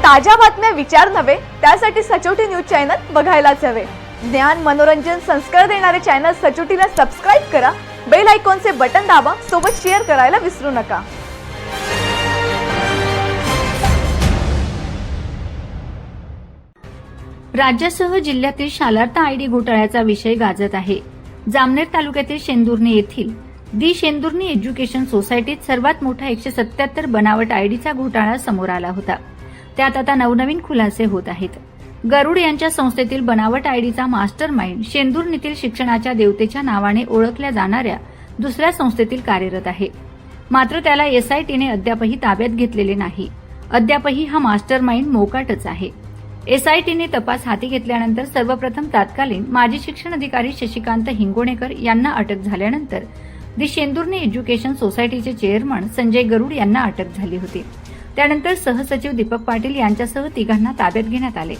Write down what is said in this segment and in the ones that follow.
ताज्या बातम्या विचार नव्हे त्यासाठी सचोटी न्यूज चॅनल बघायलाच हवे। ज्ञान मनोरंजन संस्कार देणारे चॅनल सचोटीला सबस्क्राइब करा, बेल आयकॉनचे बटन दाबा, सोबत शेअर करायला विसरू नका। राज्यासह जिल्ह्यातील शालार्थ आयडी घोटाळ्याचा विषय गाजत आहे। जामनेर तालुक्यातील शेंदुर्णी येथील दी शेंदुर्णी एज्युकेशन सोसायटीत सर्वात मोठा 177 बनावट आयडीचा घोटाळा समोर आला होता। त्यात आता नवनवीन खुलासे होत आहेत। गरुड यांच्या संस्थेतील बनावट आयडीचा मास्टर माइंड शेंदुर्णीतील शिक्षणाच्या देवतेच्या नावाने ओळखल्या जाणाऱ्या दुसऱ्या संस्थेतील कार्यरत आहे। मात्र त्याला एसआयटीने अद्यापही ताब्यात घेतलेले नाही। अद्यापही हा मास्टर माइंड मोकाटच आहे। एसआयटीने तपास हाती घेतल्यानंतर सर्वप्रथम तत्कालीन माजी शिक्षण अधिकारी शशिकांत हिंगोणेकर यांना अटक झाल्यानंतर दी शेंदुर्णी एज्युकेशन सोसायटीचे चेअरमन संजय गरुड यांना अटक झाली होती। त्यानंतर सहसचिव दीपक पाटील यांच्यासह तिघांना ताब्यात घेण्यात आले।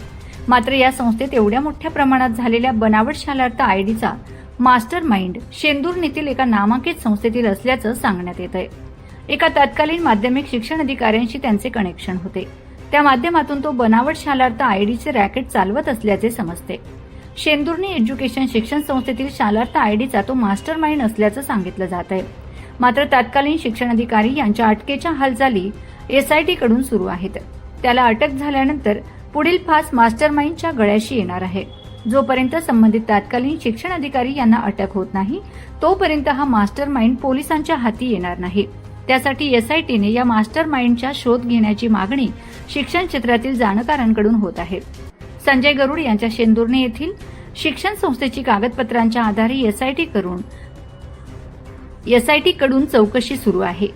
मात्र या संस्थेत एवढ्या मोठ्या प्रमाणात झालेल्या बनावट शालार्थ आयडीचा मास्टर माइंड शेंदुर्णीतील एका नामांकित संस्थेतील असल्याचं सांगण्यात येत आहे। एका तत्कालीन माध्यमिक शिक्षण अधिकाऱ्यांशी त्यांचे कनेक्शन होते। त्या माध्यमातून तो बनावट शालार्थ आयडीचे रॅकेट चालवत असल्याचे समजते। शेंदुर्णी एज्युकेशन शिक्षण संस्थेतील शालार्थ आयडीचा तो मास्टर माइंड असल्याचं सांगितलं जात आहे। मात्र तत्कालीन शिक्षण अधिकारी यांच्या अटकेच्या हालचाली एसआयटी कडून सुरू आहेत। त्याला अटक झाल्यानंतर पुढील फास मास्टर माइंडच्या गळ्याशी येणार आहे। जोपर्यंत संबंधित तत्कालीन शिक्षण अधिकारी यांना अटक होत नाही तोपर्यंत हा मास्टर माइंड पोलिसांच्या हाती येणार नाही। त्यासाठी एसआयटीने या मास्टर माइंडचा शोध घेण्याची मागणी शिक्षण क्षेत्रातील जाणकारांकडून होत आहे। संजय गरुड यांच्या शेंदुर्णी येथील शिक्षण संस्थेची कागदपत्रांच्या आधारे एसआयटी कडून चौकशी सुरू आहे।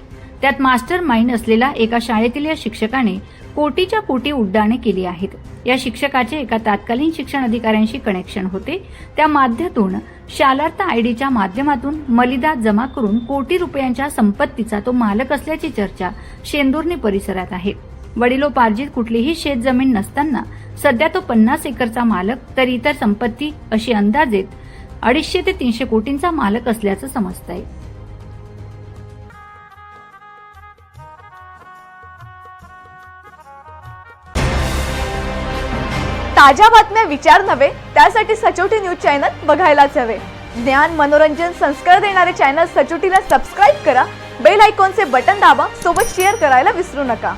त्यात मास्टर माइंड असलेल्या एका शाळेतील या शिक्षकाने कोटीच्या कोटी उड्डाणे केली आहेत। या शिक्षकाचे एका तत्कालीन शिक्षण अधिकाऱ्यांशी कनेक्शन होते। त्या माध्यमातून शालार्थ आयडीच्या माध्यमातून मलिदा जमा करून कोटी रुपयांच्या संपत्तीचा तो मालक असल्याची चर्चा शेंदुर्णी परिसरात आहे। वडिलोपार्जित कुठलीही शेतजमीन नसताना सध्या तो 50 एकरचा मालक तर इतर संपत्ती अशी अंदाजे 250 ते 300 कोटींचा मालक असल्याचं समजतंय। ताज्या बातम्या विचार नव्हे त्यासाठी सचोटी न्यूज चॅनल बघायलाच हवे। ज्ञान मनोरंजन संस्कार देणारे चॅनल सचोटीला सबस्क्राइब करा, बेल आयकॉनचे बटन दाबा, सोबत शेअर करायला विसरू नका।